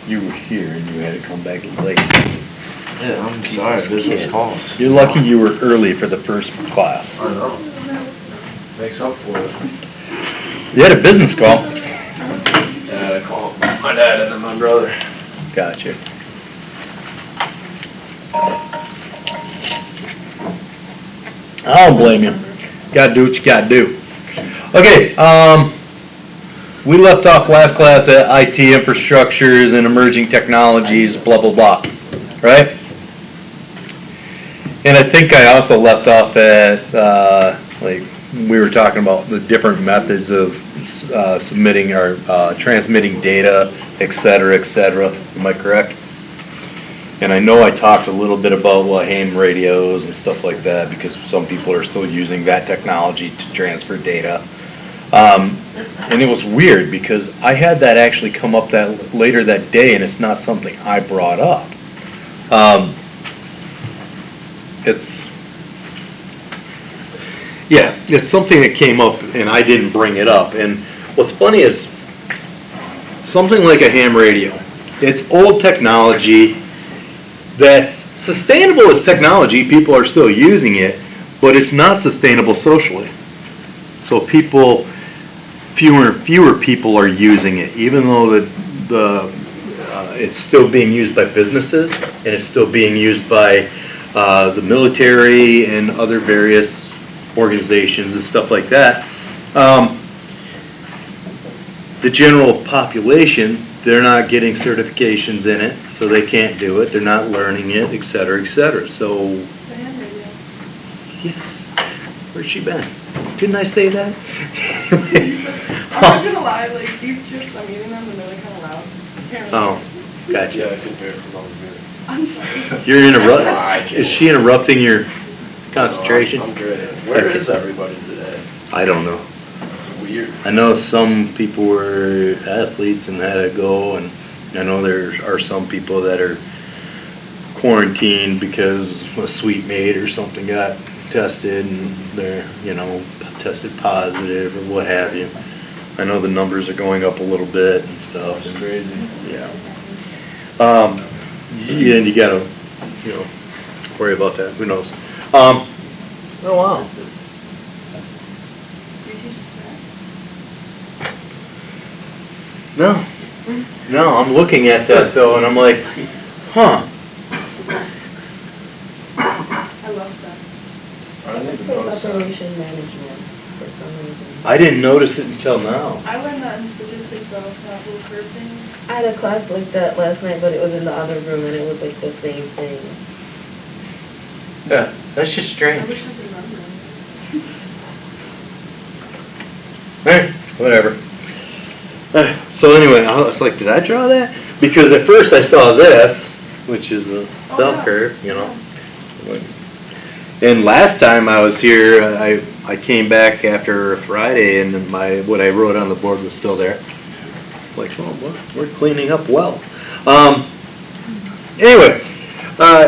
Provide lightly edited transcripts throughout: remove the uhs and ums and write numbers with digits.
You were here and you had to come back late. Yeah, I'm sorry, business calls. You're lucky you were early for the first class. I know. Makes up for it. You had a business call. Yeah, I called my dad and then my brother. Gotcha. I don't blame you. Gotta do what you gotta do. Okay, we left off last class at IT infrastructures and emerging technologies, blah, blah, blah, right? And I think I also left off at, like, we were talking about the different methods of submitting or transmitting data, et cetera, et cetera. Am I correct? And I know I talked a little bit about ham radios and stuff like that because some people are still using that technology to transfer data. And it was weird because I had that actually come up that later that day, and it's not something I brought up. It's something that came up and I didn't bring it up. And what's funny is something like a ham radio. It's old technology that's sustainable as technology. People are still using it, but it's not sustainable socially. So fewer and fewer people are using it, even though it's still being used by businesses and it's still being used by the military and other various organizations and stuff like that. The general population, they're not getting certifications in it, so they can't do it. They're not learning it, et cetera, et cetera. So, yes. Where's she been? Didn't I say that? I'm not gonna lie, like these chips, I'm eating them and they're kind of loud. Apparently. Oh, gotcha. Yeah, I could hear it from over here. I'm sorry. You're interrupting. Is she interrupting your concentration? No, I'm great. Where is everybody today? I don't know. It's weird. I know some people were athletes and had to go, and I know there are some people that are quarantined because a sweet mate or something got tested and they're, tested positive or what have you. I know the numbers are going up a little bit and stuff. It's crazy. Yeah. And you gotta, worry about that. Who knows? Oh wow. You teach stats? No, I'm looking at that though, and I'm like, huh. I love stats. I didn't It's even like notice operation management for some reason. I didn't notice it until now. I learned that in statistics though, that little curve thing. I had a class like that last night, but it was in the other room and it was like the same thing. Yeah, that's just I strange. wish I could remember it. Whatever. So anyway, I was like, did I draw that? Because at first I saw this, which is a bell curve, And last time I was here, I came back after Friday, and what I wrote on the board was still there. Like, well, we're cleaning up well. Anyway,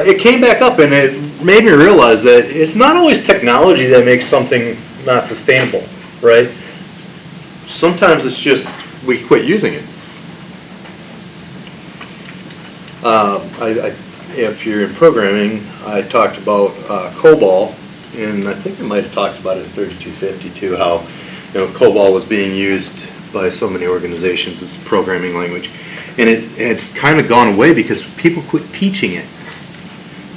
it came back up, and it made me realize that it's not always technology that makes something not sustainable, right? Sometimes it's just we quit using it. If you're in programming, I talked about COBOL, and I think I might have talked about it in 3250 too, how COBOL was being used by so many organizations as a programming language. And it's kind of gone away because people quit teaching it.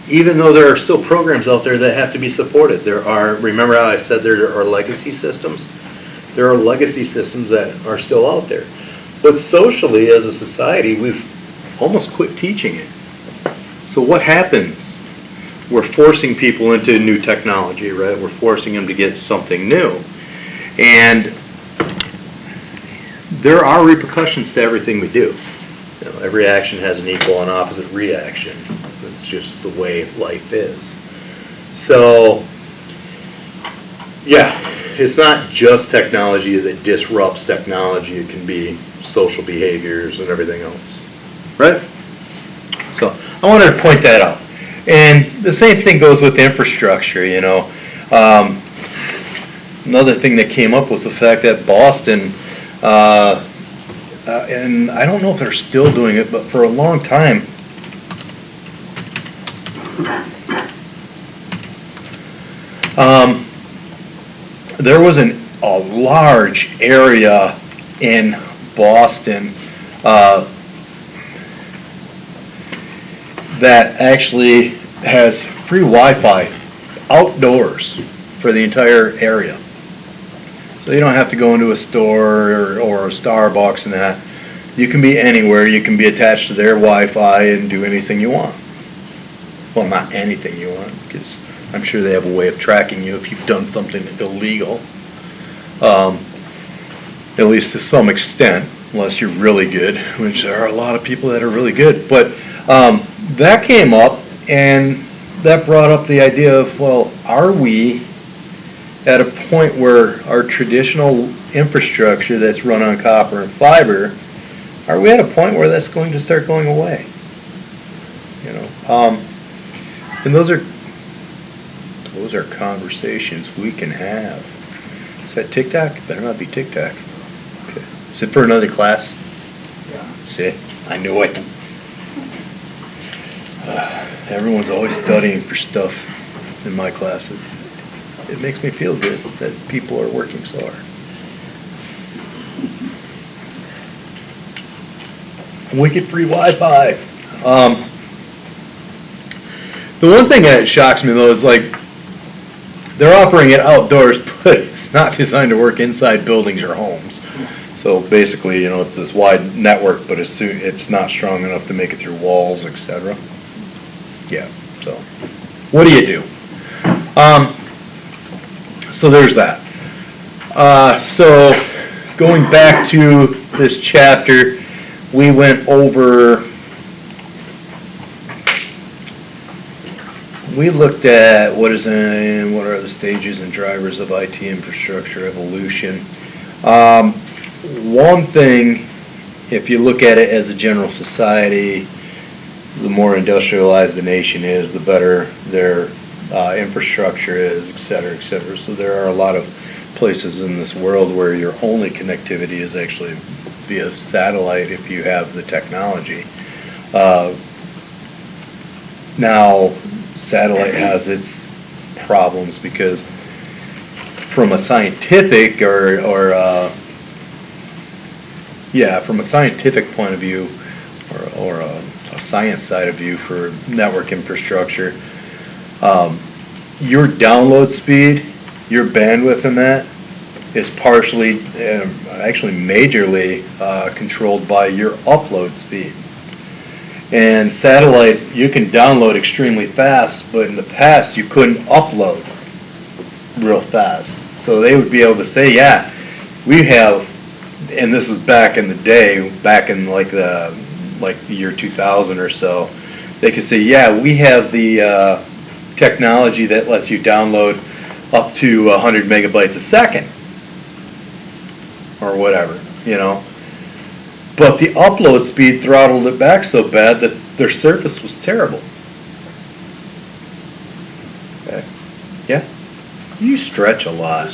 Even though there are still programs out there that have to be supported. Remember how I said there are legacy systems? There are legacy systems that are still out there. But socially, as a society, we've almost quit teaching it. So what happens? We're forcing people into new technology, right? We're forcing them to get something new. And there are repercussions to everything we do. Every action has an equal and opposite reaction. It's just the way life is. So, yeah, it's not just technology that disrupts technology. It can be social behaviors and everything else, right? So I wanted to point that out. And the same thing goes with infrastructure, Another thing that came up was the fact that Boston and I don't know if they're still doing it, but for a long time, there was a large area in Boston that actually has free Wi-Fi outdoors for the entire area. So you don't have to go into a store or a Starbucks and that. You can be anywhere. You can be attached to their Wi-Fi and do anything you want. Well, not anything you want, because I'm sure they have a way of tracking you if you've done something illegal. At least to some extent, unless you're really good, which there are a lot of people that are really good. But that came up, and that brought up the idea of, well, are we at a point where our traditional infrastructure that's run on copper and fiber, are we at a point where that's going to start going away? You know, and those are conversations we can have. Is that TikTok? Better not be TikTok. Okay. Is it for another class? Yeah. See, I knew it. Everyone's always studying for stuff in my class. It makes me feel good that people are working so hard. Wicked free Wi-Fi. The one thing that shocks me though is like they're offering it outdoors, but it's not designed to work inside buildings or homes. So basically, you know, it's this wide network, but it's not strong enough to make it through walls, etc. Yeah. So, what do you do? So there's that. So going back to this chapter, we went over. We looked at what are the stages and drivers of IT infrastructure evolution. One thing, if you look at it as a general society, the more industrialized a nation is, the better their infrastructure is, et cetera, et cetera. So there are a lot of places in this world where your only connectivity is actually via satellite if you have the technology. Now, satellite has its problems because from a scientific from a scientific point of view or a science side of view for network infrastructure, your download speed, your bandwidth in that is partially, actually majorly controlled by your upload speed. And satellite, you can download extremely fast, but in the past you couldn't upload real fast. So they would be able to say, yeah, we have, and this is back in the day, back in like the year 2000 or so, they could say, yeah, we have the technology that lets you download up to 100 megabytes a second, or whatever, you know. But the upload speed throttled it back so bad that their service was terrible. Okay. Yeah? You stretch a lot.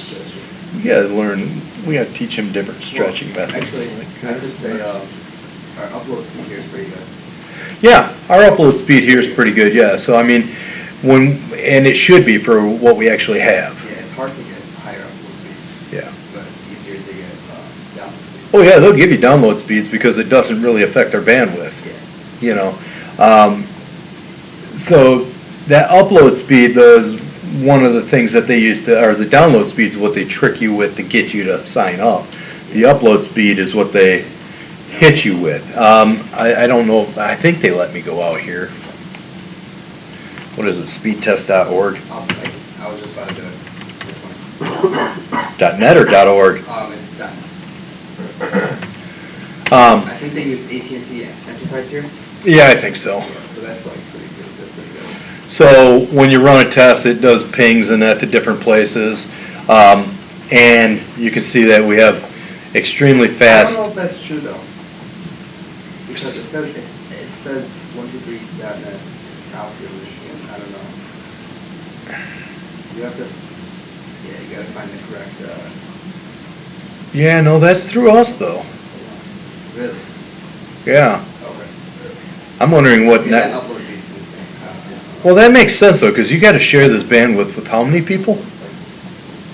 You gotta learn, we gotta teach him different stretching methods. Actually, I would just say our upload speed here is pretty good. Yeah, our upload speed here is pretty good, yeah. So I mean, and it should be for what we actually have. Yeah, it's hard to get higher upload speeds. Yeah. But it's easier to get download speeds. Oh yeah, they'll give you download speeds because it doesn't really affect their bandwidth. Yeah. You know, so that upload speed though is one of the things that they used to, or the download speed is what they trick you with to get you to sign up. The upload speed is what they hit you with. I don't know, I think they let me go out here. What is it, speedtest.org? I was just about to do it. This one. .net or .org? It's done. I I think they use AT&T Enterprise here. Yeah, I think so. Yeah, so that's like pretty good. That's pretty good. So when you run a test, it does pings and that to different places. And you can see that we have extremely fast. I don't know if that's true though. Because it says 123.net South here, Michigan. I don't know. You have to, yeah, you gotta find the correct. Yeah, no, that's through us though. Really? Yeah. Okay. I'm wondering what, Maybe that ne- upload speed's insane. I don't know. well, that makes sense though, because you gotta share this bandwidth with how many people?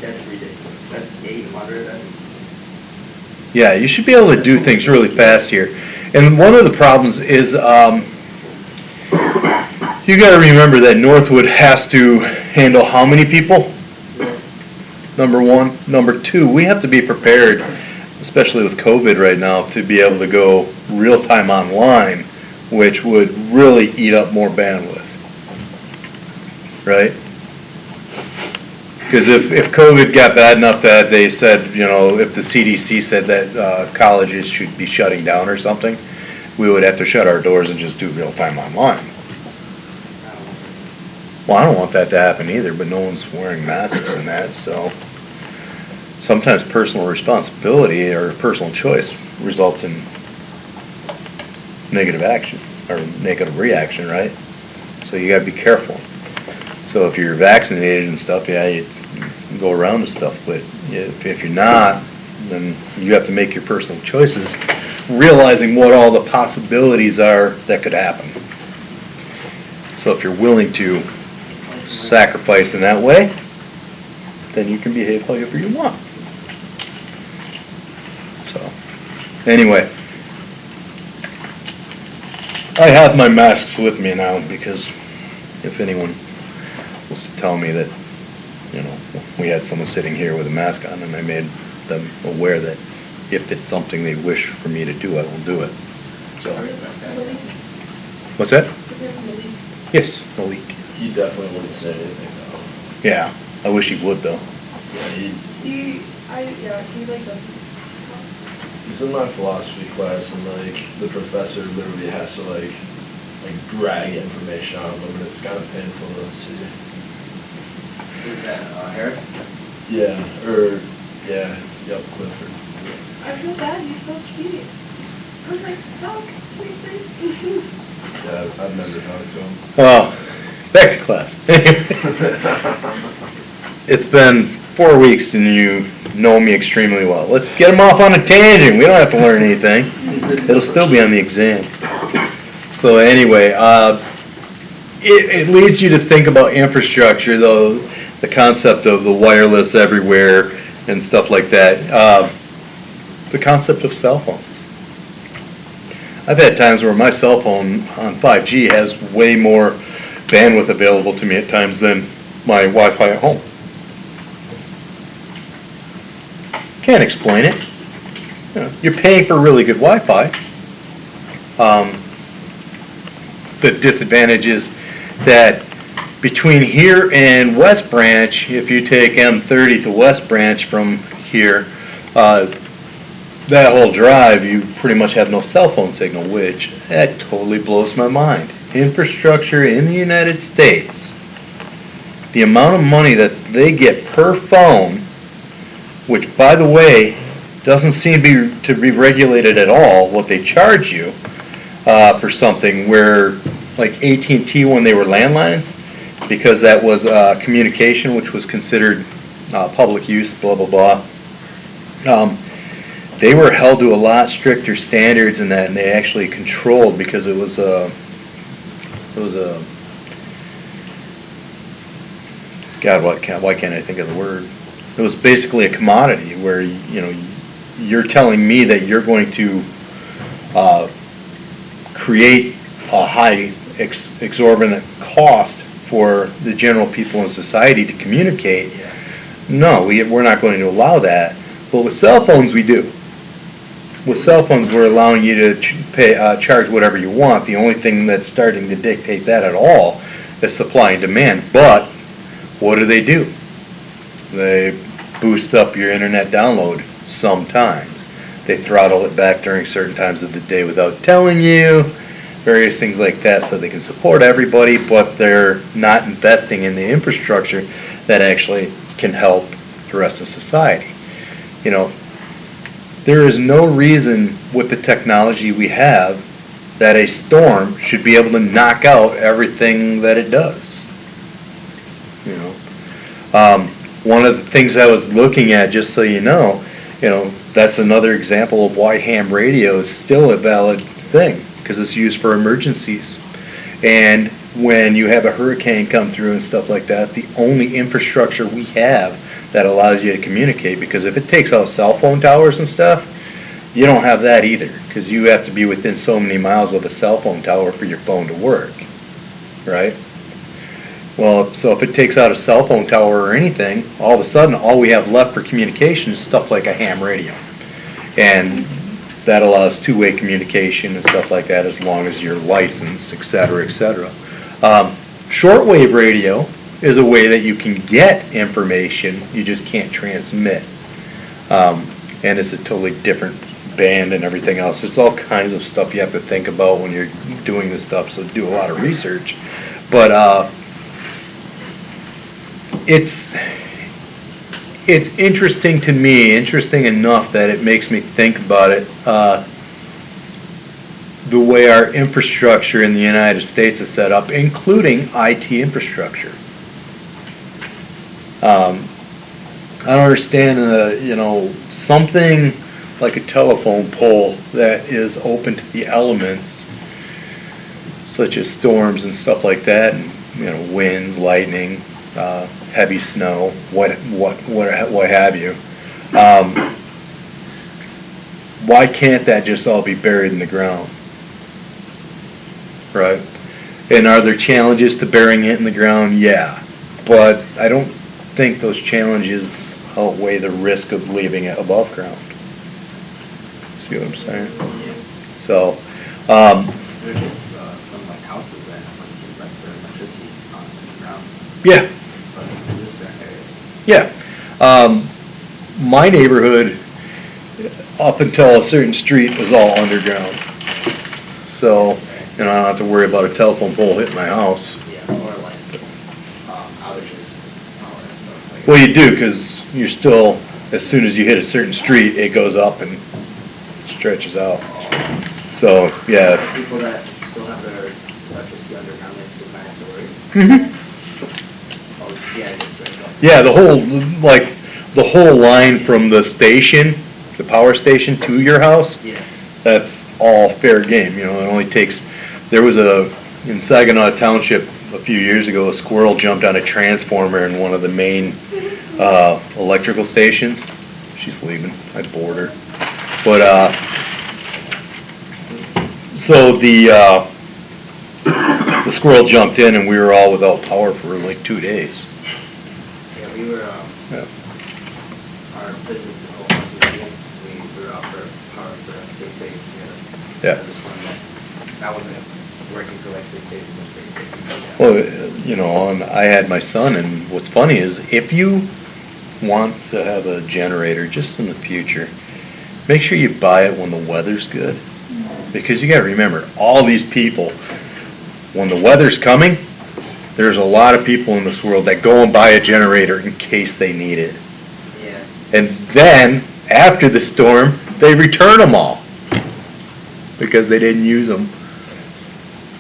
That's ridiculous. That's 800, that's. Yeah, you should be able to do things really fast here. And one of the problems is, you gotta remember that Northwood has to handle how many people? Number one. Number two, we have to be prepared, especially with COVID right now, to be able to go real-time online, which would really eat up more bandwidth. Right? Because if COVID got bad enough that they said, if the CDC said that colleges should be shutting down or something, we would have to shut our doors and just do real-time online. Well, I don't want that to happen either, but no one's wearing masks and that, so sometimes personal responsibility or personal choice results in negative action or negative reaction, right? So you gotta be careful. So if you're vaccinated and stuff, yeah, you go around and stuff, but if you're not, then you have to make your personal choices, realizing what all the possibilities are that could happen. So if you're willing to sacrifice in that way, then you can behave however you want. So, anyway, I have my masks with me now because if anyone was to tell me that, we had someone sitting here with a mask on, and I made them aware that if it's something they wish for me to do, I will do it. So, what's that? Yes, Malik. He definitely wouldn't say anything though. Yeah, I wish he would though. Yeah, He like doesn't. he's in my philosophy class, and the professor literally has to like drag information out of him, and it's kind of painful to see. Who's that, Harris? Yep, Clifford. I feel bad. He's so sweet. I was like, oh, sweet face. Yeah, I've never talked to him. Well, back to class. It's been 4 weeks and you know me extremely well. Let's get them off on a tangent. We don't have to learn anything. It'll still be on the exam. So anyway, it leads you to think about infrastructure, though, the concept of the wireless everywhere and stuff like that. The concept of cell phones. I've had times where my cell phone on 5G has way more bandwidth available to me at times than my Wi-Fi at home. Can't explain it. You're paying for really good Wi-Fi. The disadvantage is that between here and West Branch, if you take M30 to West Branch from here, that whole drive, you pretty much have no cell phone signal, which that totally blows my mind. Infrastructure in the United States, the amount of money that they get per phone, which by the way doesn't seem to be regulated at all, what they charge you for something, where like AT&T when they were landlines, because that was communication which was considered public use, blah blah blah. They were held to a lot stricter standards in that, and they actually controlled, because it was a God, why can't I think of the word? It was basically a commodity where you're telling me that you're going to create a high exorbitant cost for the general people in society to communicate. No, we're not going to allow that. But with cell phones, we do. With cell phones, we're allowing you to charge whatever you want. The only thing that's starting to dictate that at all is supply and demand. But what do? They boost up your internet download sometimes. They throttle it back during certain times of the day without telling you, various things like that, so they can support everybody, but they're not investing in the infrastructure that actually can help the rest of society. There is no reason with the technology we have that a storm should be able to knock out everything that it does. One of the things I was looking at, just so you know, that's another example of why ham radio is still a valid thing, because it's used for emergencies. And when you have a hurricane come through and stuff like that, the only infrastructure we have that allows you to communicate, because if it takes out cell phone towers and stuff, you don't have that either, because you have to be within so many miles of a cell phone tower for your phone to work, right? Well, so if it takes out a cell phone tower or anything, all of a sudden, all we have left for communication is stuff like a ham radio. And that allows two-way communication and stuff like that, as long as you're licensed, et cetera, et cetera. Shortwave radio is a way that you can get information, you just can't transmit. And it's a totally different band and everything else. It's all kinds of stuff you have to think about when you're doing this stuff, so do a lot of research. But it's interesting to me, interesting enough that it makes me think about it, the way our infrastructure in the United States is set up, including IT infrastructure. I don't understand, something like a telephone pole that is open to the elements, such as storms and stuff like that, and, winds, lightning, heavy snow, what have you. Why can't that just all be buried in the ground? Right? And are there challenges to burying it in the ground? Yeah. But I don't think those challenges outweigh the risk of leaving it above ground. See what I'm saying? So, There's just some like houses that have like their electricity on the ground. yeah. But in this area. Yeah. My neighborhood, up until a certain street, was all underground. So, I don't have to worry about a telephone pole hitting my house. Yeah, or like outages, power and stuff like Well, you do, because you're still, as soon as you hit a certain street, it goes up and stretches out. So, yeah. People that still have their electricity underground, they still might have to worry. Mm-hmm. Oh, yeah, just right up. Yeah, the whole line from the station, the power station, to your house, Yeah. that's all fair game. It only takes, there was in Saginaw Township a few years ago, a squirrel jumped on a transformer in one of the main electrical stations. She's leaving, I bored her. But, so the squirrel jumped in and we were all without power for like 2 days. Yeah, we were, Yeah. our business in Oklahoma, we were out for power for 6 days. Yeah. That wasn't working for like 6 days, it was pretty crazy. Well, and I had my son, and what's funny is if you want to have a generator just in the future, make sure you buy it when the weather's good. Because you gotta remember, all these people, when the weather's coming, there's a lot of people in this world that go and buy a generator in case they need it. Yeah. And then, after the storm, they return them all. Because they didn't use them.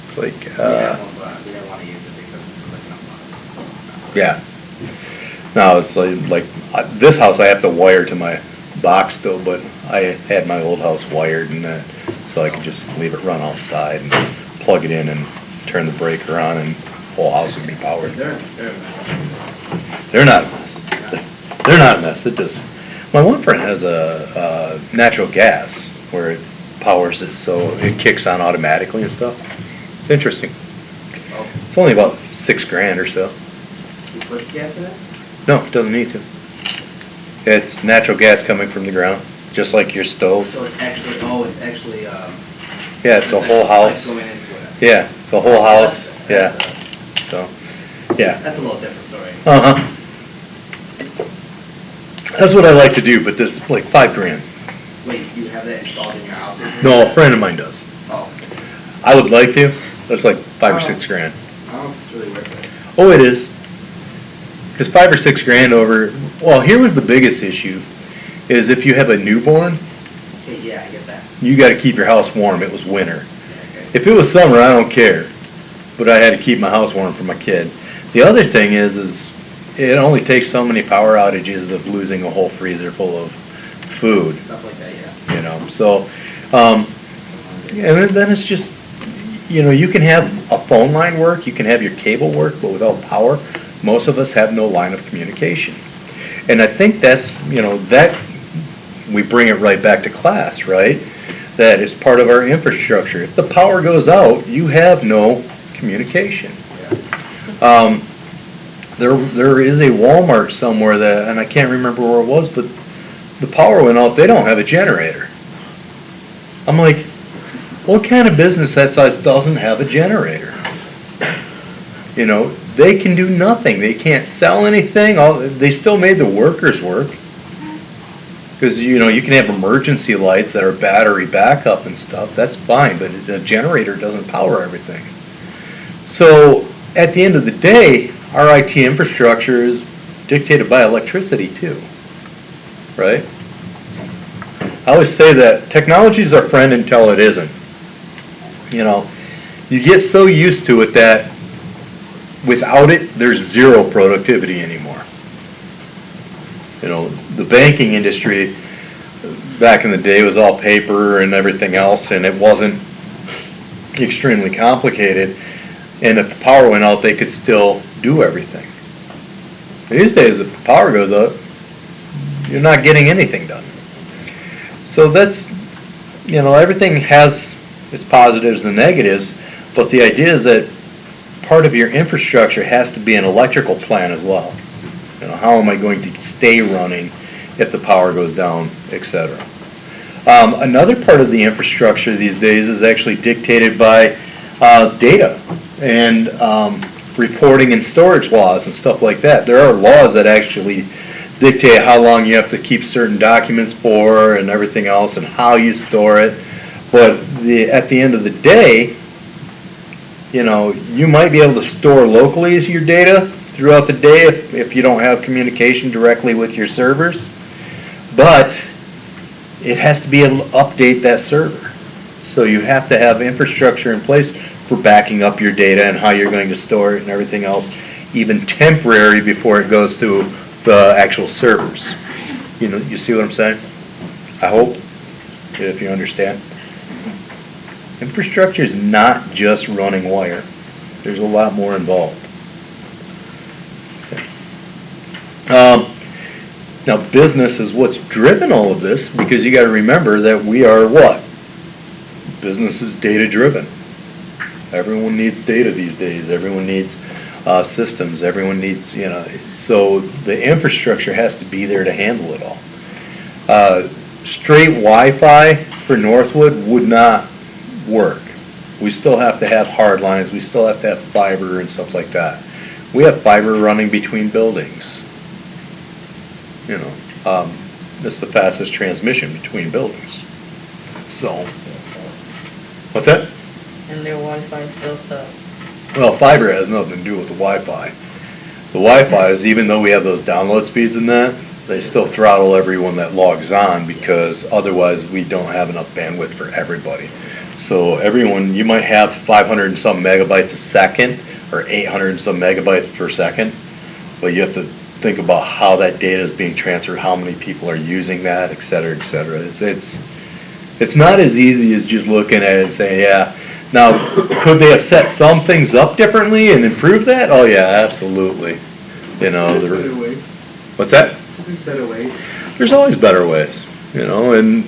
It's like, We didn't want to use it because we were looking up lots, so it's not. yeah. Now, it's like this house I have to wire to my box still, but I had my old house wired and that, so I could just leave it run outside and plug it in and turn the breaker on and the whole house would be powered. They're a mess. They're not a mess. They're not a mess. It just, my one friend has a natural gas where it powers it so it kicks on automatically and stuff. It's interesting. Oh, It's only about $6,000 or so. he puts gas in it? No, it doesn't need to. It's natural gas coming from the ground, just like your stove. So it's actually, Yeah, it's a whole house. Going into it. Yeah, it's a whole house. Yeah, so, yeah. That's a little different story. Uh-huh. That's what I like to do, but this, like, $5,000. Wait, you have that installed in your house? or something? No, a friend of mine does. Oh, I would like to, but it's like $5,000 or $6,000. I don't know if it's really worth it. Oh, it is. Because $5,000 or $6,000 over, well, here was the biggest issue, is if you have a newborn, Okay, yeah, I get that. you gotta keep your house warm, it was winter. Yeah, okay. If it was summer, I don't care, but I had to keep my house warm for my kid. The other thing is it only takes so many power outages of losing a whole freezer full of food, Stuff like that, yeah. you know, so, and then it's just, you know, you can have a phone line work, you can have your cable work, but without power, most of us have no line of communication. And I think that's, you know, that, we bring it right back to class, right? That is part of our infrastructure. If the power goes out, you have no communication. There is a Walmart somewhere that, and I can't remember where it was, but the power went out, they don't have a generator. I'm like, what kind of business that size doesn't have a generator? You know, they can do nothing. They can't sell anything. They still made the workers work. Because, you know, you can have emergency lights that are battery backup and stuff. That's fine, but a generator doesn't power everything. So, at the end of the day, our IT infrastructure is dictated by electricity too, right? I always say that technology is our friend until it isn't. You know, you get so used to it that without it, there's zero productivity anymore. You know, the banking industry back in the day was all paper and everything else, and it wasn't extremely complicated. And if the power went out, they could still do everything. These days, if the power goes up, you're not getting anything done. So that's, you know, everything has its positives and negatives, but the idea is that part of your infrastructure has to be an electrical plan as well. You know, how am I going to stay running if the power goes down, etc. Another part of the infrastructure these days is actually dictated by data and reporting and storage laws and stuff like that. There are laws that actually dictate how long you have to keep certain documents for and everything else and how you store it. But at the end of the day, you know, you might be able to store locally your data throughout the day if you don't have communication directly with your servers. But it has to be able to update that server. So you have to have infrastructure in place for backing up your data and how you're going to store it and everything else, even temporary before it goes to the actual servers. You know, you see what I'm saying? I hope, if you understand. Infrastructure is not just running wire. There's a lot more involved. Now, business is what's driven all of this, because you got to remember that we are what? Business is data driven. Everyone needs data these days. Everyone needs systems. Everyone needs, you know, so the infrastructure has to be there to handle it all. Straight Wi-Fi for Northwood would not work. We still have to have hard lines. We still have to have fiber and stuff like that. We have fiber running between buildings. You know, it's the fastest transmission between buildings. So, what's that? And their Wi-Fi still sucks. Well, fiber has nothing to do with the Wi-Fi. The Wi-Fi is, even though we have those download speeds in that, they still throttle everyone that logs on, because otherwise we don't have enough bandwidth for everybody. So everyone, you might have 500 and some megabytes a second or 800 and some megabytes per second, but you have to think about how that data is being transferred, how many people are using that, et cetera, et cetera. It's not as easy as just looking at it and saying, yeah. Now, could they have set some things up differently and improved that? Oh yeah, absolutely. You know, Better ways. what's that? There's better ways. There's always better ways, you know, and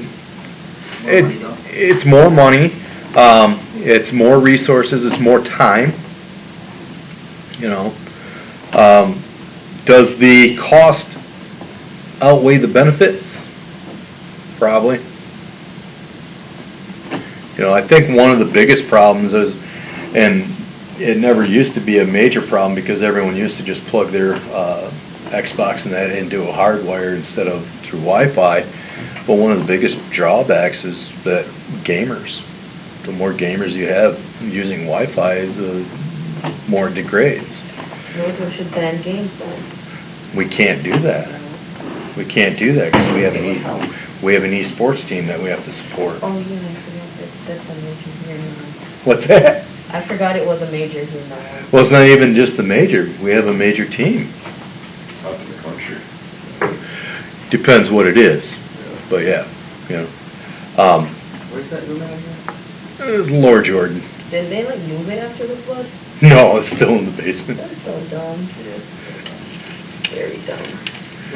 it's more money, it's more resources, it's more time, you know. Does the cost outweigh the benefits? Probably. You know, I think one of the biggest problems is, and it never used to be a major problem because everyone used to just plug their Xbox and that into a hardwire instead of through Wi-Fi. But one of the biggest drawbacks is that gamers, the more gamers you have using Wi-Fi, the more it degrades. Maybe we should ban games then. We can't do that. We can't do that because we have an esports team that we have to support. Oh, yeah, I forgot that's a major here now. What's that? I forgot it was a major here now. Well, it's not even just the major. We have a major team. Out in the country. Depends what it is. But yeah, Where's that room at again? Lower Jordan. Did they like move it after the flood? No, it's still in the basement. That's so dumb. Very dumb.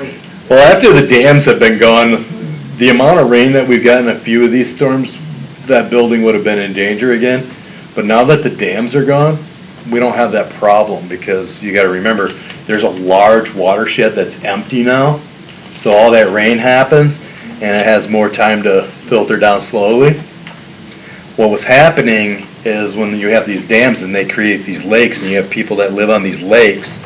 Wait, Well, after the dams have been gone, the amount of rain that we've gotten a few of these storms, that building would have been in danger again. But now that the dams are gone, we don't have that problem because you gotta remember, there's a large watershed that's empty now. So all that rain happens and it has more time to filter down slowly. What was happening is when you have these dams and they create these lakes and you have people that live on these lakes,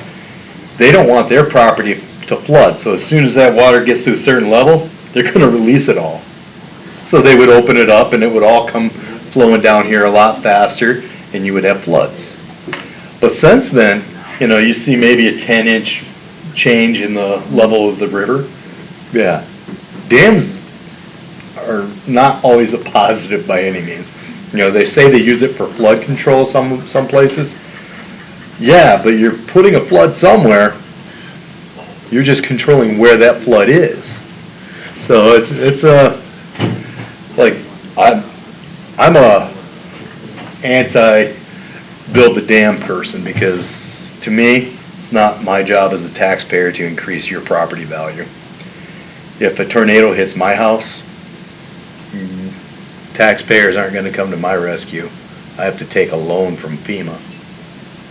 they don't want their property to flood. So as soon as that water gets to a certain level, they're going to release it all. So they would open it up and it would all come flowing down here a lot faster and you would have floods. But since then, you see maybe a 10-inch change in the level of the river. Yeah. Dams are not always a positive by any means. They say they use it for flood control some places. Yeah, but you're putting a flood somewhere. You're just controlling where that flood is. So it's like I'm a anti build the dam person because to me it's not my job as a taxpayer to increase your property value. If a tornado hits my house, taxpayers aren't going to come to my rescue. I have to take a loan from FEMA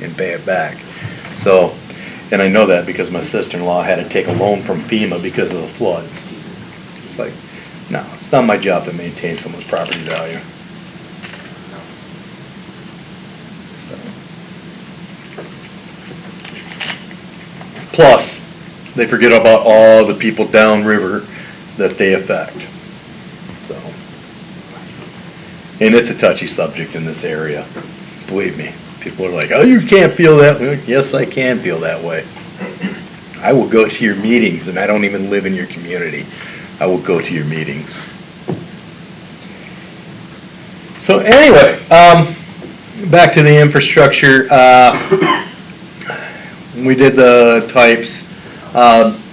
and pay it back. So, and I know that because my sister-in-law had to take a loan from FEMA because of the floods. It's like, no, it's not my job to maintain someone's property value. Plus, they forget about all the people downriver that they affect. So, and it's a touchy subject in this area. Believe me. People are like, oh, you can't feel that way. Yes, I can feel that way. I will go to your meetings, and I don't even live in your community. I will go to your meetings. So anyway, back to the infrastructure. We did the types.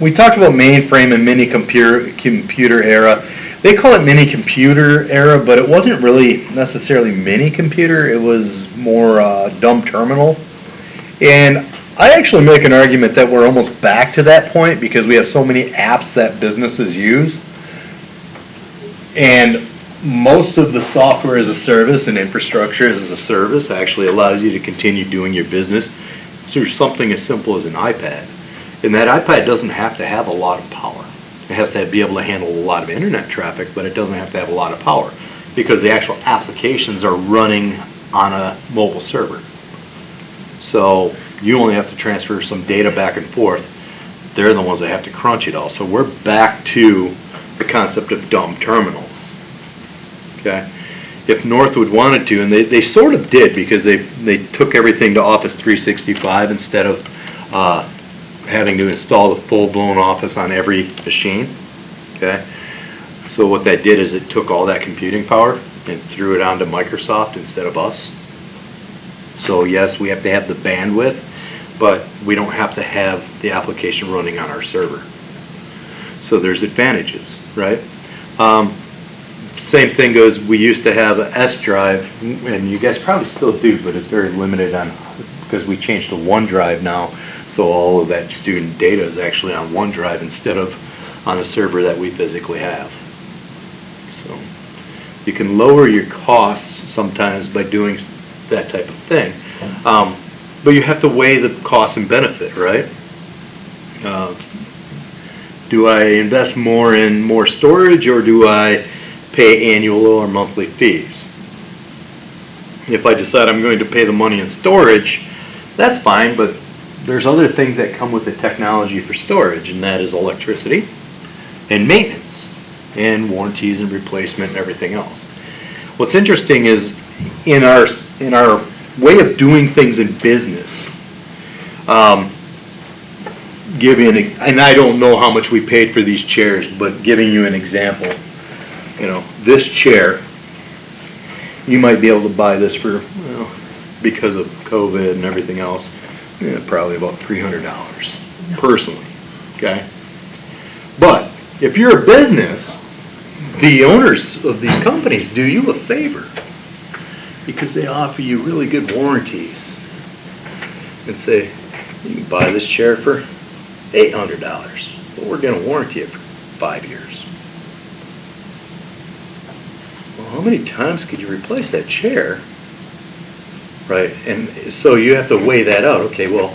We talked about mainframe and mini computer era. They call it mini computer era, but it wasn't really necessarily mini computer. It was more dumb terminal. And I actually make an argument that we're almost back to that point because we have so many apps that businesses use. And most of the software as a service and infrastructure as a service actually allows you to continue doing your business through something as simple as an iPad. And that iPad doesn't have to have a lot of power. It has to be able to handle a lot of internet traffic, but it doesn't have to have a lot of power because the actual applications are running on a mobile server. So you only have to transfer some data back and forth. They're the ones that have to crunch it all. So we're back to the concept of dumb terminals. Okay? If Northwood wanted to, and they sort of did because they took everything to Office 365 instead of having to install the full-blown Office on every machine. Okay? So what that did is it took all that computing power and threw it onto Microsoft instead of us. So yes, we have to have the bandwidth, but we don't have to have the application running on our server. So there's advantages, right? Same thing goes, we used to have an S drive, and you guys probably still do, but it's very limited on, because we changed to OneDrive now, so all of that student data is actually on OneDrive instead of on a server that we physically have. So you can lower your costs sometimes by doing that type of thing, but you have to weigh the cost and benefit, right? Do I invest more in more storage, or do I pay annual or monthly fees? If I decide I'm going to pay the money in storage, that's fine, but there's other things that come with the technology for storage, and that is electricity and maintenance and warranties and replacement and everything else. What's interesting is in our way of doing things in business, and I don't know how much we paid for these chairs, but giving you an example, this chair, you might be able to buy this for, because of COVID and everything else, probably about $300 personally, okay? But if you're a business the owners of these companies do you a favor because they offer you really good warranties and say, you can buy this chair for $800, but we're going to warranty it for 5 years. Well, how many times could you replace that chair? Right, and so you have to weigh that out. Okay, well,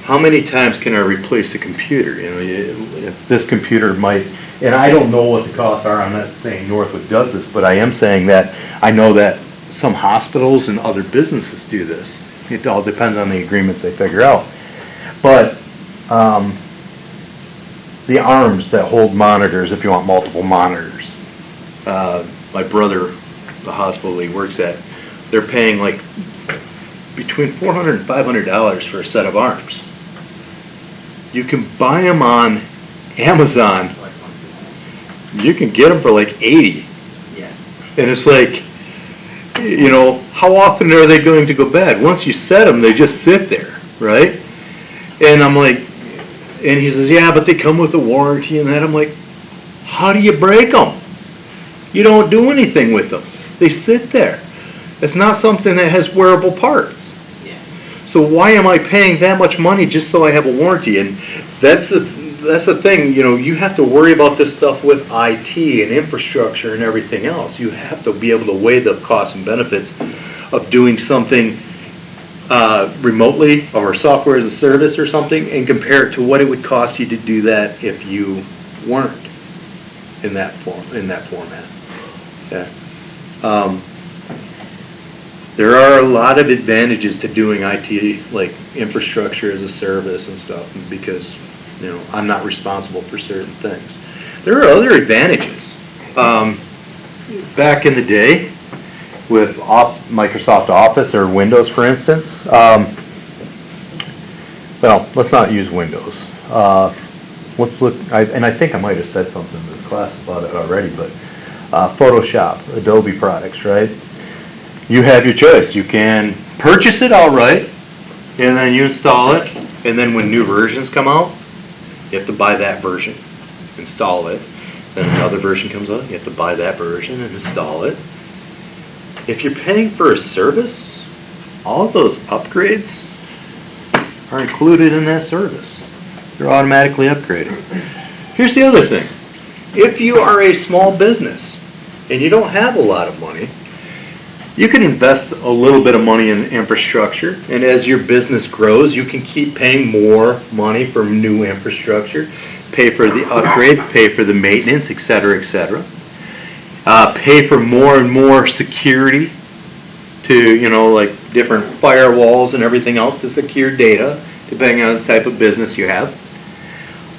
how many times can I replace the computer? You know, if this computer might, and I don't know what the costs are. I'm not saying Northwood does this, but I am saying that I know that some hospitals and other businesses do this. It all depends on the agreements they figure out. But the arms that hold monitors, if you want multiple monitors, my brother, the hospital he works at, they're paying like between $400 and $500 for a set of arms. You can buy them on Amazon. You can get them for like $80. Yeah. And it's like, you know, how often are they going to go bad? Once you set them, they just sit there, right? And I'm like, and he says, yeah, but they come with a warranty and that. I'm like, how do you break them? You don't do anything with them. They sit there. It's not something that has wearable parts. Yeah. So why am I paying that much money just so I have a warranty? And that's the thing, you know, you have to worry about this stuff with IT and infrastructure and everything else. You have to be able to weigh the costs and benefits of doing something remotely or software as a service or something and compare it to what it would cost you to do that if you weren't in that format. Yeah. There are a lot of advantages to doing IT, like infrastructure as a service and stuff, because, you know, I'm not responsible for certain things. There are other advantages. Back in the day, with Microsoft Office or Windows, for instance, well, let's not use Windows. Let's look, and I think I might have said something in this class about it already, but Photoshop, Adobe products, right? You have your choice. You can purchase it outright, and then you install it, and then when new versions come out, you have to buy that version, install it. Then another version comes out, you have to buy that version and install it. If you're paying for a service, all of those upgrades are included in that service. They're automatically upgraded. Here's the other thing. If you are a small business and you don't have a lot of money, you can invest a little bit of money in infrastructure, and as your business grows, you can keep paying more money for new infrastructure, pay for the upgrades, pay for the maintenance, et cetera, pay for more and more security to, you know, like different firewalls and everything else to secure data, depending on the type of business you have.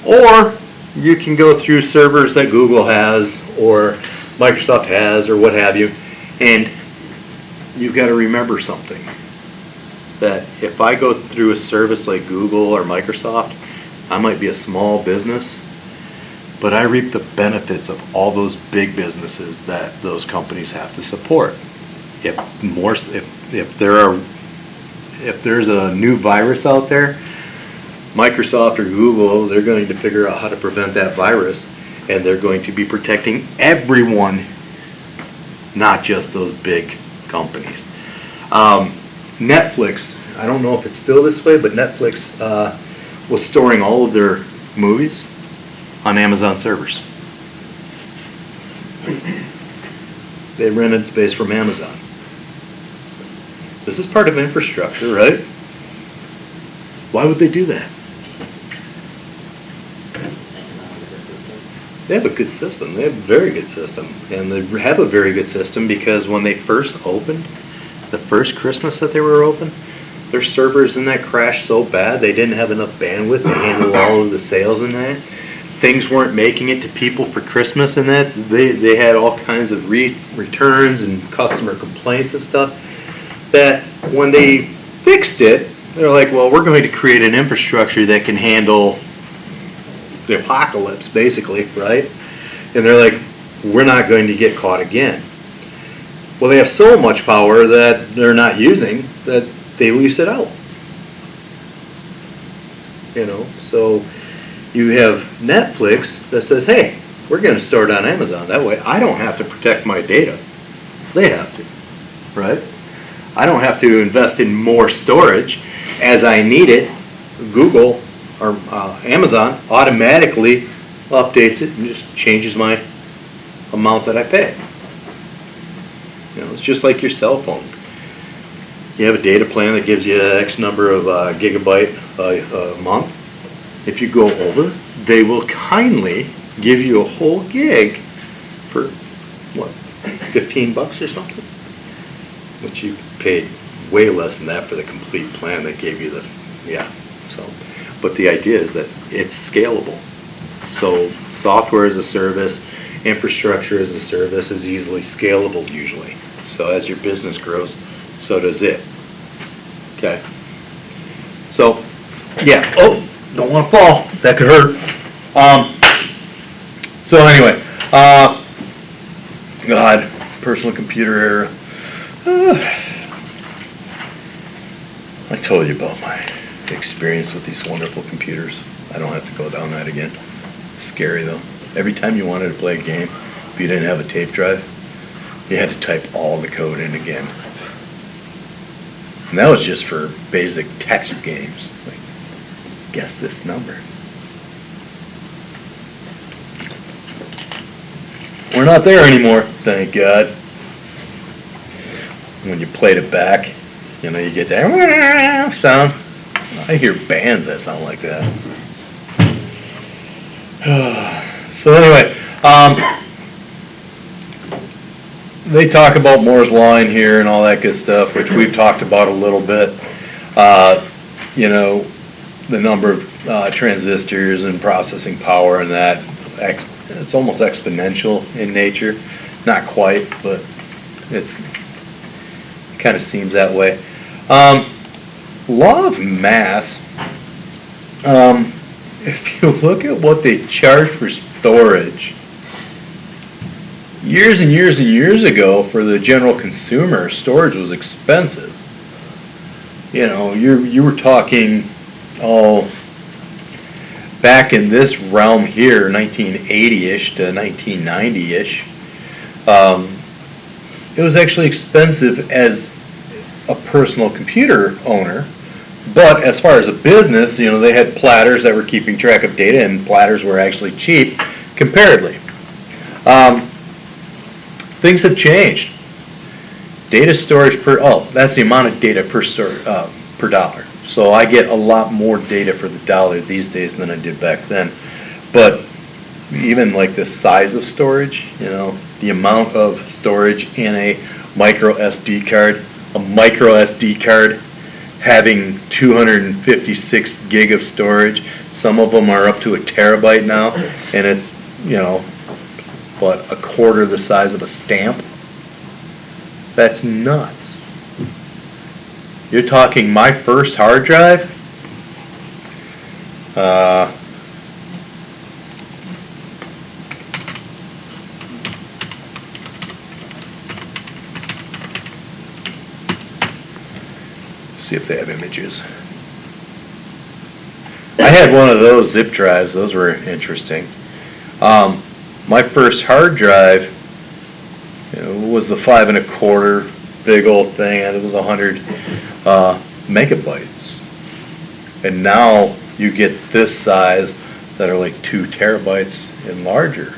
Or you can go through servers that Google has or Microsoft has or what have you, and you've got to remember something, that if I go through a service like Google or Microsoft, I might be a small business, but I reap the benefits of all those big businesses that those companies have to support. If there's a new virus out there, Microsoft or Google, they're going to figure out how to prevent that virus, and they're going to be protecting everyone, not just those big companies. Netflix, I don't know if it's still this way, but Netflix was storing all of their movies on Amazon servers. They rented space from Amazon. This is part of infrastructure, right? Why would they do that? They have a good system. They have a very good system. And they have a very good system because when they first opened, the first Christmas that they were open, their servers in that crashed so bad they didn't have enough bandwidth to handle all of the sales in that. Things weren't making it to people for Christmas and that. They had all kinds of returns and customer complaints and stuff. That when they fixed it, they're like, well, we're going to create an infrastructure that can handle the apocalypse, basically, right? And they're like, we're not going to get caught again. Well, they have so much power that they're not using that they lease it out. You know, so you have Netflix that says, hey, we're gonna store it on Amazon. That way, I don't have to protect my data. They have to, right? I don't have to invest in more storage. As I need it, Google or Amazon automatically updates it and just changes my amount that I pay. You know, it's just like your cell phone. You have a data plan that gives you X number of gigabyte a month. If you go over, they will kindly give you a whole gig for, what, $15 or something? Which you paid way less than that for the complete plan that gave you the, yeah. So, but the idea is that it's scalable. So software as a service, infrastructure as a service is easily scalable usually. So as your business grows, so does it. Okay. So, yeah. Oh, don't want to fall. That could hurt. So anyway, God, personal computer era. I told you about my experience with these wonderful computers. I don't have to go down that again. Scary though. Every time you wanted to play a game, if you didn't have a tape drive, you had to type all the code in again. And that was just for basic text games. Like, guess this number. We're not there anymore, thank God. When you played it back, you know, you get that sound. I hear bands that sound like that. So anyway, they talk about Moore's Law in here and all that good stuff, which we've talked about a little bit. You know, the number of transistors and processing power and that, it's almost exponential in nature. Not quite, but it kind of seems that way. Law of mass, if you look at what they charge for storage, years and years and years ago for the general consumer, storage was expensive. You know, you were talking, back in this realm here, 1980-ish to 1990-ish, it was actually expensive as a personal computer owner. But as far as a business, you know, they had platters that were keeping track of data, and platters were actually cheap comparatively. Things have changed. Data storage that's the amount of data per dollar. So I get a lot more data for the dollar these days than I did back then. But even like the size of storage, you know, the amount of storage in a micro SD card, having 256 gig of storage. Some of them are up to a terabyte now, and it's, you know, what, a quarter the size of a stamp? That's nuts. You're talking my first hard drive? See if they have images. I had one of those zip drives. Those were interesting. My first hard drive, you know, was the 5 1/4 big old thing, and it was 100 megabytes. And now you get this size that are like 2 terabytes and larger.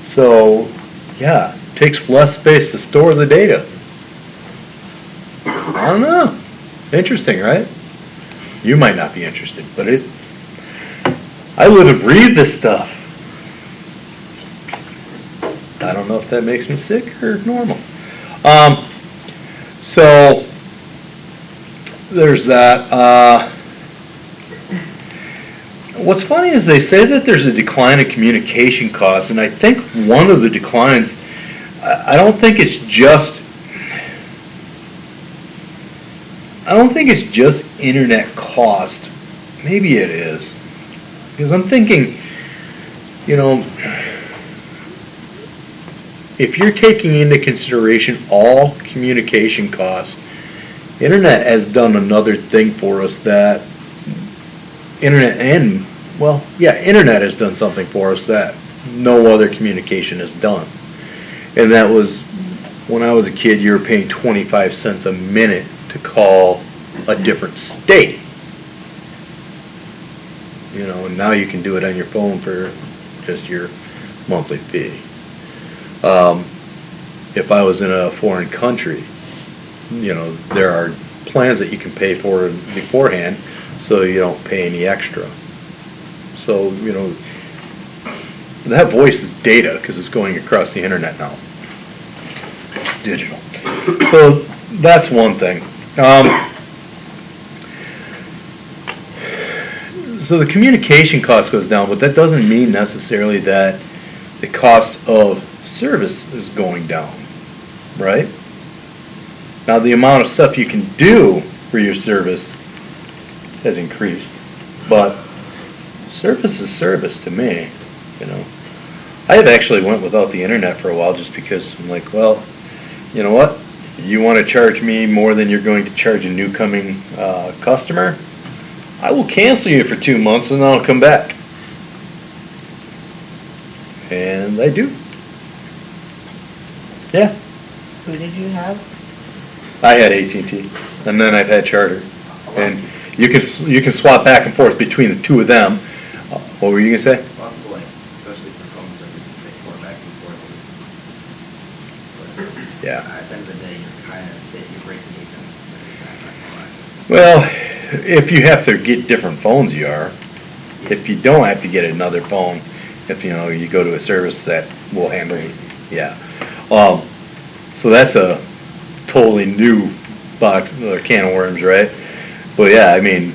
So, yeah, it takes less space to store the data. I don't know. Interesting, right? You might not be interested, but I live and breathe this stuff. I don't know if that makes me sick or normal. So there's that. What's funny is they say that there's a decline in communication costs, and I think one of the declines, I don't think it's just internet cost. Maybe it is. Because I'm thinking, you know, if you're taking into consideration all communication costs, internet has done another thing for us internet has done something for us that no other communication is done. And that was, when I was a kid, you were paying 25 cents a minute to call a different state. You know, and now you can do it on your phone for just your monthly fee. If I was in a foreign country, you know, there are plans that you can pay for beforehand, so you don't pay any extra. So, you know, that voice is data because it's going across the internet now. It's digital. So that's one thing. So the communication cost goes down, but that doesn't mean necessarily that the cost of service is going down, right? Now, the amount of stuff you can do for your service has increased, but service is service to me, you know. I have actually went without the internet for a while just because I'm like, well, you know what? You want to charge me more than you're going to charge a new coming customer? I will cancel you for 2 months and then I'll come back. And I do. Yeah. Who did you have? I had AT&T, and then I've had Charter, and you can swap back and forth between the two of them. What were you gonna say? Possible, like, especially for phone services, they go back and forth. But Yeah. at the end of the day, you're kind of safe, you're breaking even. Well, if you have to get different phones, you are. If you don't have to get another phone, if you know you go to a service that will handle it, yeah. So that's a totally new box, can of worms, right? But yeah, I mean,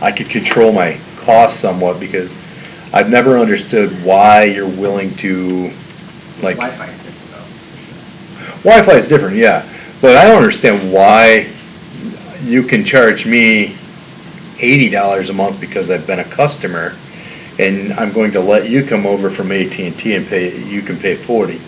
I could control my costs somewhat because I've never understood why you're willing to, like. Wi-Fi is different though. Wi-Fi is different, yeah, but I don't understand why you can charge me $80 a month because I've been a customer, and I'm going to let you come over from AT&T and you can pay $40.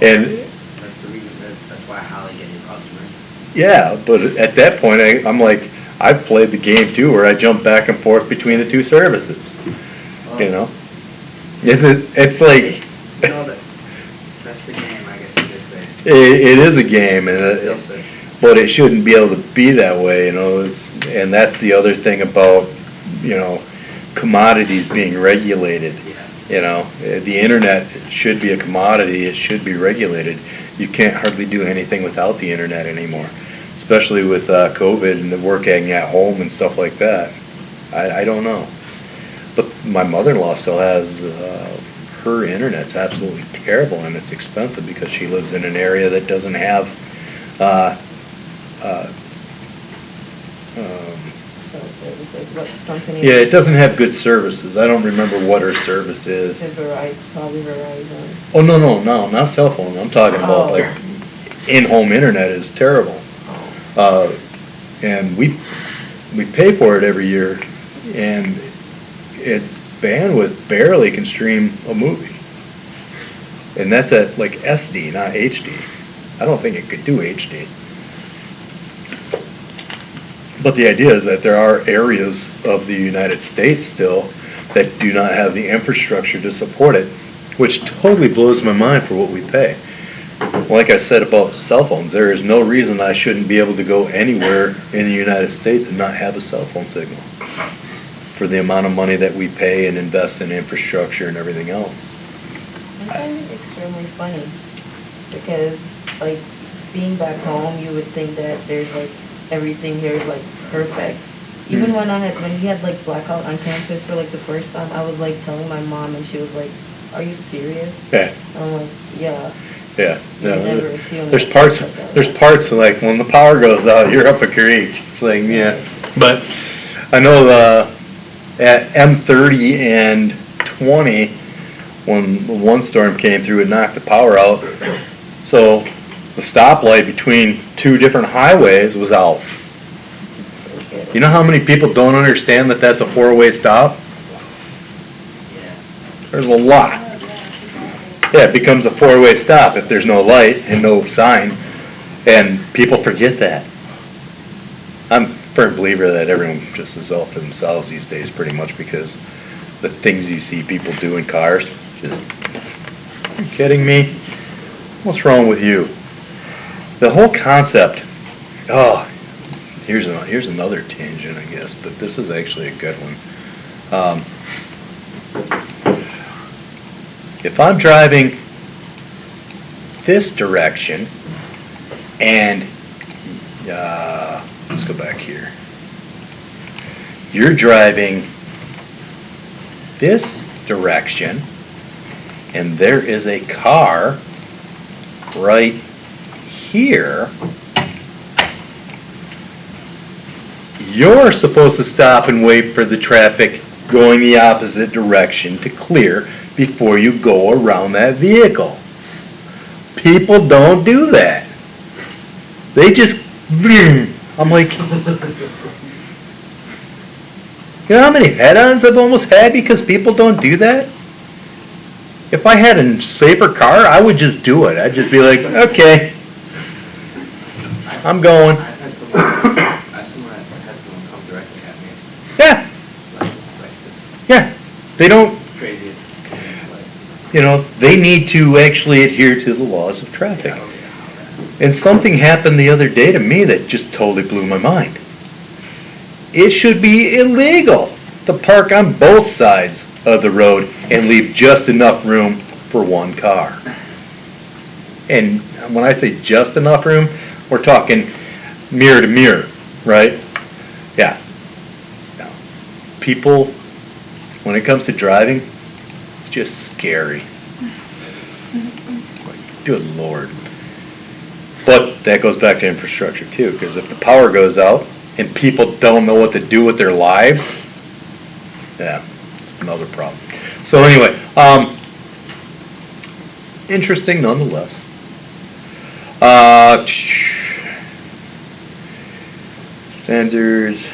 And That's the reason, that's why Holly get new customers. yeah, but at that point, I'm like, I've played the game too, where I jump back and forth between the two services. You know, it's like You know, that's the game, I guess you could say. it is a game, and It's a sales pitch. but it shouldn't be able to be that way. You know, and that's the other thing about, you know, commodities being regulated. Yeah. You know, the internet should be a commodity. It should be regulated. You can't hardly do anything without the internet anymore, especially with COVID and the working at home and stuff like that. I don't know. But my mother-in-law still has, her internet's absolutely terrible, and it's expensive because she lives in an area that doesn't have, Services, what company? yeah, it doesn't have good services. I don't remember what her service is. Probably Verizon. Oh, no, not cell phone. I'm talking about Oh. like in-home internet is terrible. And we pay for it every year, and its bandwidth barely can stream a movie. And that's at like SD, not HD. I don't think it could do HD. But the idea is that there are areas of the United States still that do not have the infrastructure to support it, which totally blows my mind for what we pay. Like I said about cell phones, there is no reason I shouldn't be able to go anywhere in the United States and not have a cell phone signal for the amount of money that we pay and invest in infrastructure and everything else. I find it extremely funny because, like, being back home, you would think that there's like everything here is like perfect. Even when we had like blackout on campus for like the first time, I was like telling my mom, and she was like, "Are you serious?" Yeah, I'm like, "Yeah." yeah. You No, never see them there's like parts, that. there's parts like when the power goes out, you're up a creek. It's like, yeah. But I know at M30 and 20, when the one storm came through, it knocked the power out. So the stoplight between two different highways was out. You know how many people don't understand that that's a four-way stop? Yeah. There's a lot. Yeah, it becomes a four-way stop if there's no light and no sign, and people forget that. I'm a firm believer that everyone just is off to themselves these days pretty much because the things you see people do in cars. Just, are you kidding me? What's wrong with you? The whole concept, here's another tangent, I guess, but this is actually a good one. If I'm driving this direction and, let's go back here. You're driving this direction and there is a car right here, you're supposed to stop and wait for the traffic going the opposite direction to clear before you go around that vehicle. People don't do that. They just, I'm like, you know how many head-ons I've almost had because people don't do that? If I had a safer car, I would just do it. I'd just be like, okay, I'm going. I've had someone come directly at me. Yeah, yeah. They don't, Craziest, you know, they need to actually adhere to the laws of traffic. And something happened the other day to me that just totally blew my mind. It should be illegal to park on both sides of the road and leave just enough room for one car. And when I say just enough room, we're talking mirror to mirror, right? Yeah. No. People, when it comes to driving, it's just scary. Like, good Lord. But that goes back to infrastructure too, because if the power goes out and people don't know what to do with their lives, yeah, it's another problem. So anyway, interesting nonetheless. Standards.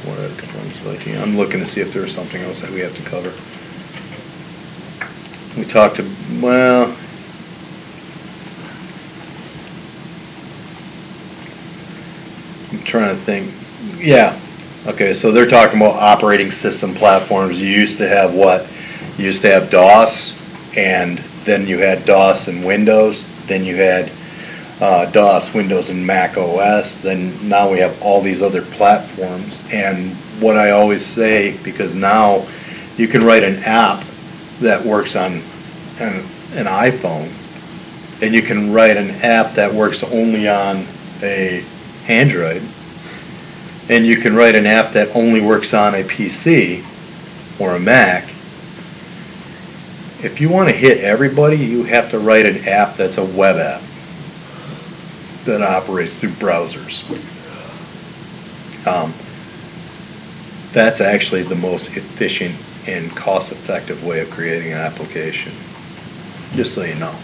What other components like? I'm looking to see if there was something else that we have to cover. We talked to, well, I'm trying to think. Yeah. Okay, so they're talking about operating system platforms. You used to have what? You used to have DOS, and then you had DOS and Windows. Then you had DOS, Windows, and Mac OS. Then now we have all these other platforms. And what I always say, because now you can write an app that works on an iPhone, and you can write an app that works only on a Android, and you can write an app that only works on a PC or a Mac. If you want to hit everybody, you have to write an app that's a web app that operates through browsers. That's actually the most efficient and cost-effective way of creating an application, just so you know.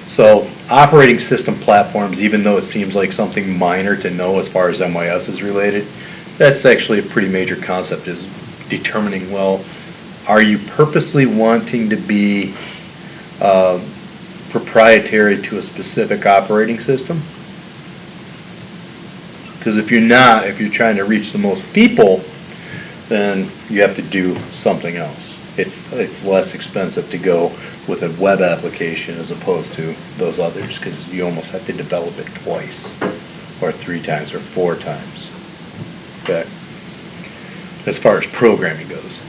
So operating system platforms, even though it seems like something minor to know as far as MIS is related, that's actually a pretty major concept, is determining, well, are you purposely wanting to be proprietary to a specific operating system? Because if you're not, if you're trying to reach the most people, then you have to do something else. It's less expensive to go with a web application as opposed to those others, because you almost have to develop it twice or 3 times or 4 times. Okay. As far as programming goes.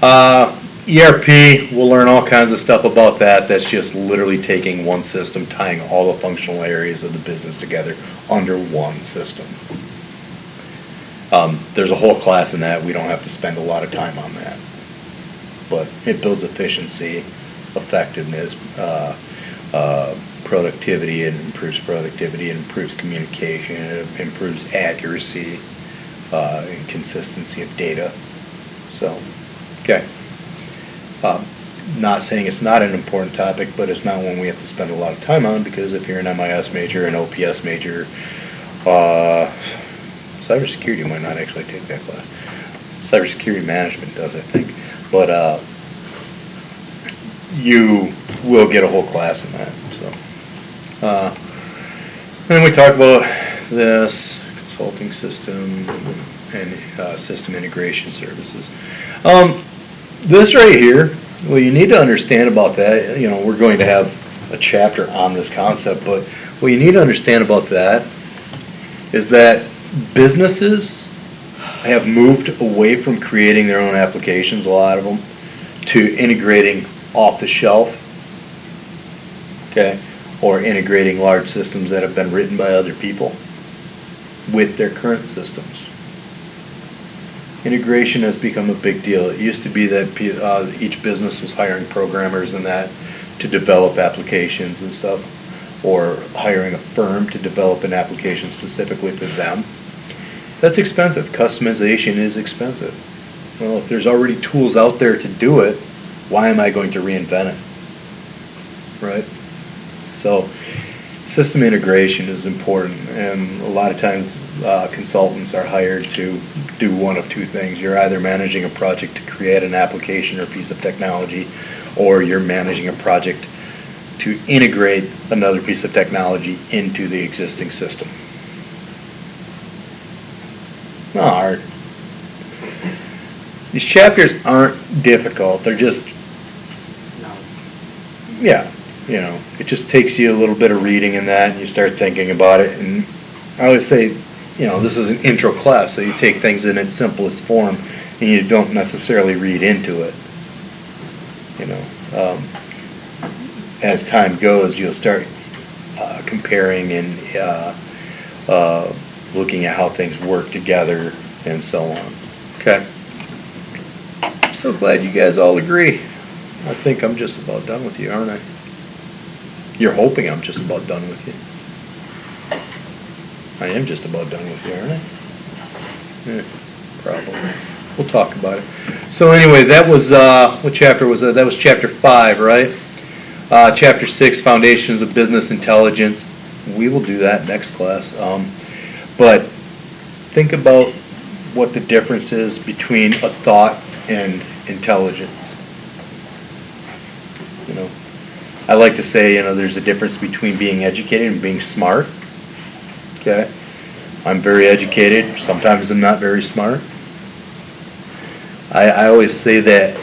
ERP, we'll learn all kinds of stuff about that. That's just literally taking one system, tying all the functional areas of the business together under one system. There's a whole class in that. We don't have to spend a lot of time on that. But it builds efficiency, effectiveness, productivity. It improves productivity, it improves communication, it improves accuracy and consistency of data. So, okay. Not saying it's not an important topic, but it's not one we have to spend a lot of time on, because if you're an MIS major, an OPS major, cybersecurity might not actually take that class. Cybersecurity management does, I think. But you will get a whole class in that. So, then we talk about this consulting system and system integration services. this right here, what you need to understand about that, we're going to have a chapter on this concept, but what you need to understand about that is that businesses have moved away from creating their own applications, a lot of them, to integrating off the shelf, okay, or integrating large systems that have been written by other people with their current systems. Integration has become a big deal. It used to be that each business was hiring programmers and that to develop applications and stuff, or hiring a firm to develop an application specifically for them. That's expensive. Customization is expensive. Well, if there's already tools out there to do it, why am I going to reinvent it? Right? So, system integration is important, and a lot of times consultants are hired to do one of two things. You're either managing a project to create an application or piece of technology, or you're managing a project to integrate another piece of technology into the existing system. Not hard. These chapters aren't difficult. They're just, No. yeah, it just takes you a little bit of reading in that, and you start thinking about it. And I always say, this is an intro class, so you take things in its simplest form, and you don't necessarily read into it. As time goes, you'll start comparing and looking at how things work together and so on. Okay. I'm so glad you guys all agree. I think I'm just about done with you, aren't I? You're hoping I'm just about done with you. I am just about done with you, aren't I? Probably. We'll talk about it. So anyway, that was, what chapter was that? That was chapter 5, right? Chapter 6, Foundations of Business Intelligence. We will do that next class. But think about what the difference is between a thought and intelligence. I like to say, there's a difference between being educated and being smart. Okay? I'm very educated. Sometimes I'm not very smart. I always say that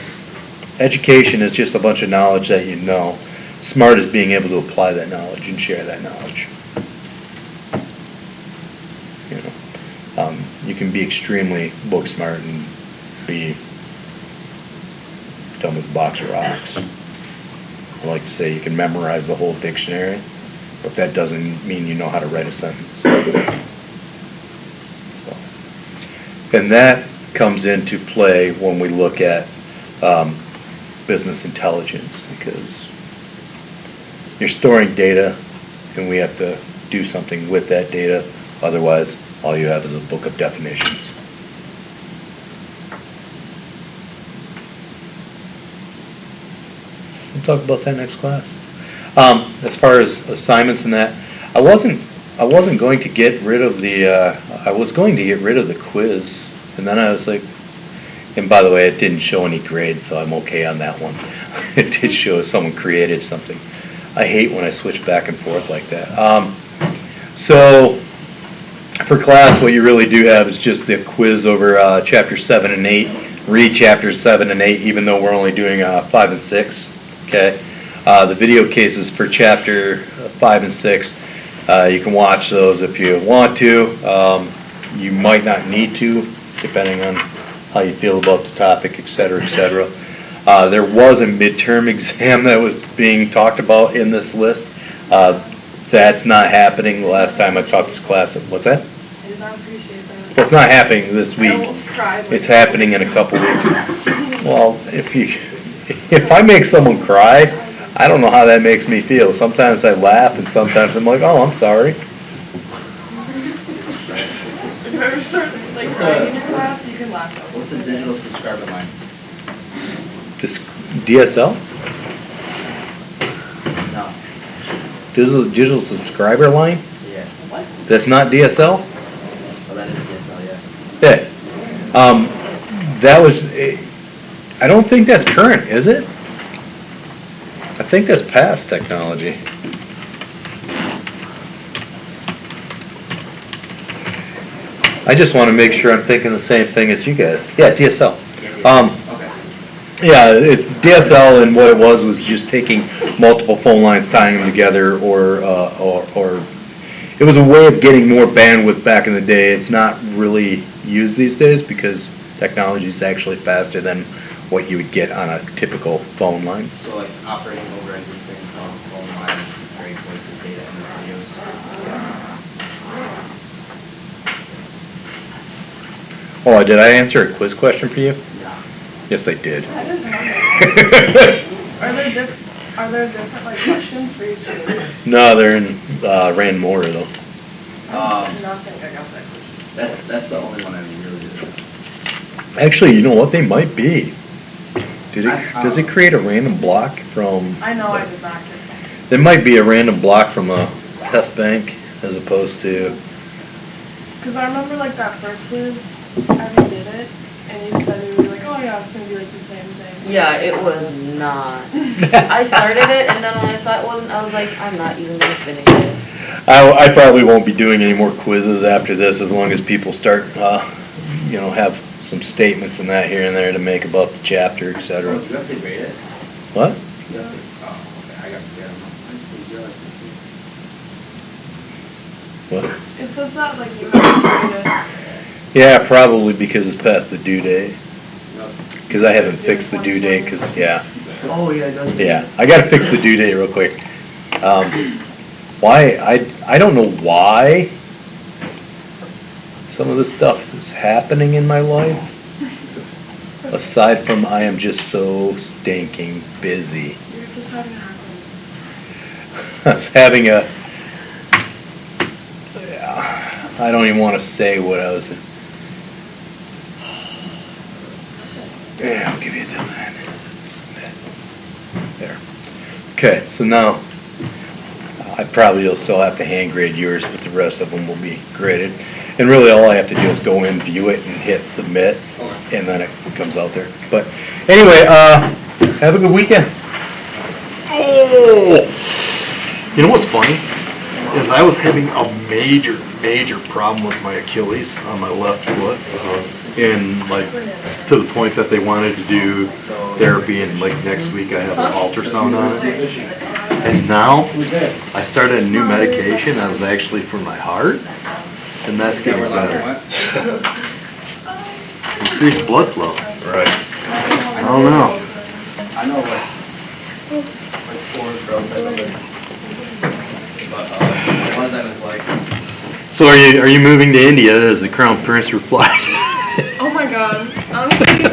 education is just a bunch of knowledge that you know. Smart is being able to apply that knowledge and share that knowledge. You can be extremely book smart and be dumb as a box of rocks. I like to say you can memorize the whole dictionary, but that doesn't mean you know how to write a sentence. And that comes into play when we look at business intelligence, because you're storing data and we have to do something with that data. Otherwise, all you have is a book of definitions. We'll talk about that next class. As far as assignments and that, I wasn't going to get rid of the I was going to get rid of the quiz, and then I was like, and by the way, it didn't show any grades, so I'm okay on that one. It did show someone created something. I hate when I switch back and forth like that. So for class, what you really do have is just the quiz over chapter 7 and 8. Read chapters 7 and 8, even though we're only doing 5 and 6. Okay. The video cases for chapter 5 and 6, you can watch those if you want to. You might not need to, depending on how you feel about the topic, et cetera, et cetera. There was a midterm exam that was being talked about in this list. That's not happening. The last time I taught this class, what's that? I did not appreciate that. Well, it's not happening this I week. almost cried. It's happening in a couple weeks. Well, if I make someone cry, I don't know how that makes me feel. Sometimes I laugh, and sometimes I'm like, oh, I'm sorry. If you ever start like crying in your class, you can laugh. What's a digital subscriber line? DSL? No. Digital subscriber line? Yeah. What? That's not DSL? Oh, that is DSL, yeah. Yeah. That was, I don't think that's current, is it? I think that's past technology. I just want to make sure I'm thinking the same thing as you guys. Yeah, DSL. Okay. Yeah, it's DSL, and what it was just taking multiple phone lines, tying them together, or it was a way of getting more bandwidth back in the day. It's not really used these days because technology is actually faster than what you would get on a typical phone line. So like operating over existing phone lines, very voice of data and radios. Oh, did I answer a quiz question for you? Yeah. Yes, I did. I didn't know. Are there different like questions for each of these? No, they're in random order though. I think I got that question. That's the only one I really did. Actually, you know what? They might be. Does it don't know. create a random block from? I know I did not get that. There might be a random block from a test bank as opposed to. Because I remember like that first quiz, I redid it, and you said you were like, oh yeah, it's gonna be like the same thing. Yeah, it was not. I started it, and then when I saw it wasn't, I was like, I'm not even gonna finish it. I probably won't be doing any more quizzes after this, as long as people start, have some statements and that here and there to make about the chapter, et cetera. Do you have to grade it? What? You have to, oh, okay, I got scared. I just didn't realize What? It says that like you have to grade it. Yeah, probably because it's past the due date. No. Because I haven't fixed the due date, because, yeah. Oh, yeah, it does. Yeah, I gotta fix the due date real quick. Why, I don't know why some of this stuff is happening in my life. Aside from I am just so stinking busy. You're just having a happen. I was having I don't even want to say what I was. Yeah, I'll give you till then. There. Okay, so now I probably will still have to hand grade yours, but the rest of them will be graded. And really, all I have to do is go in, view it, and hit submit, and then it comes out there. But anyway, have a good weekend. Oh, you know what's funny is I was having a major problem with my Achilles on my left foot, and like to the point that they wanted to do therapy, and like next week I have an ultrasound on it. And now I started a new medication that was actually for my heart, and that's getting better. Increased blood flow. Right. I don't know. I know like 4 girls that live, but one of them is like. So are you moving to India, as the Crown Prince replied? Oh my god. Honestly.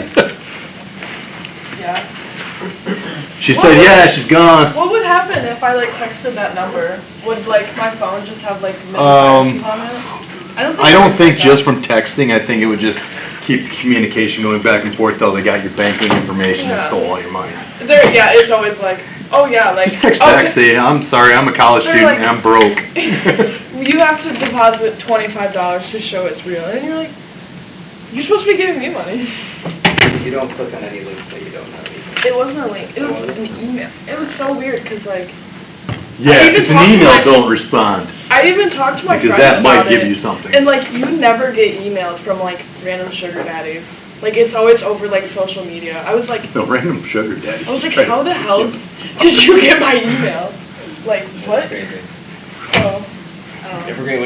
Yeah. She said, yeah, she's gone. What would happen if I like texted that number? Would like my phone just have like notifications on it? I don't think just from texting. I think it would just keep communication going back and forth till they got your banking information and Yeah. stole all your money. Yeah, it's always like, oh yeah, like. Just text oh, back, say, I'm sorry, I'm a college They're student like- and I'm broke. You have to deposit $25 to show it's real, and you're like, you're supposed to be giving me money. You don't click on any links that you don't know. It wasn't a link. It was an email. It was so weird because like Yeah, I if even it's an talked to email, my- don't respond. I even talked to my Because friends that might about give it, you something. and like you never get emailed from like random sugar daddies. Like it's always over like social media. I was like, No, random sugar daddy. I was like, how the hell did you get my email? Like what? That's crazy. So, I don't know. If we're gonna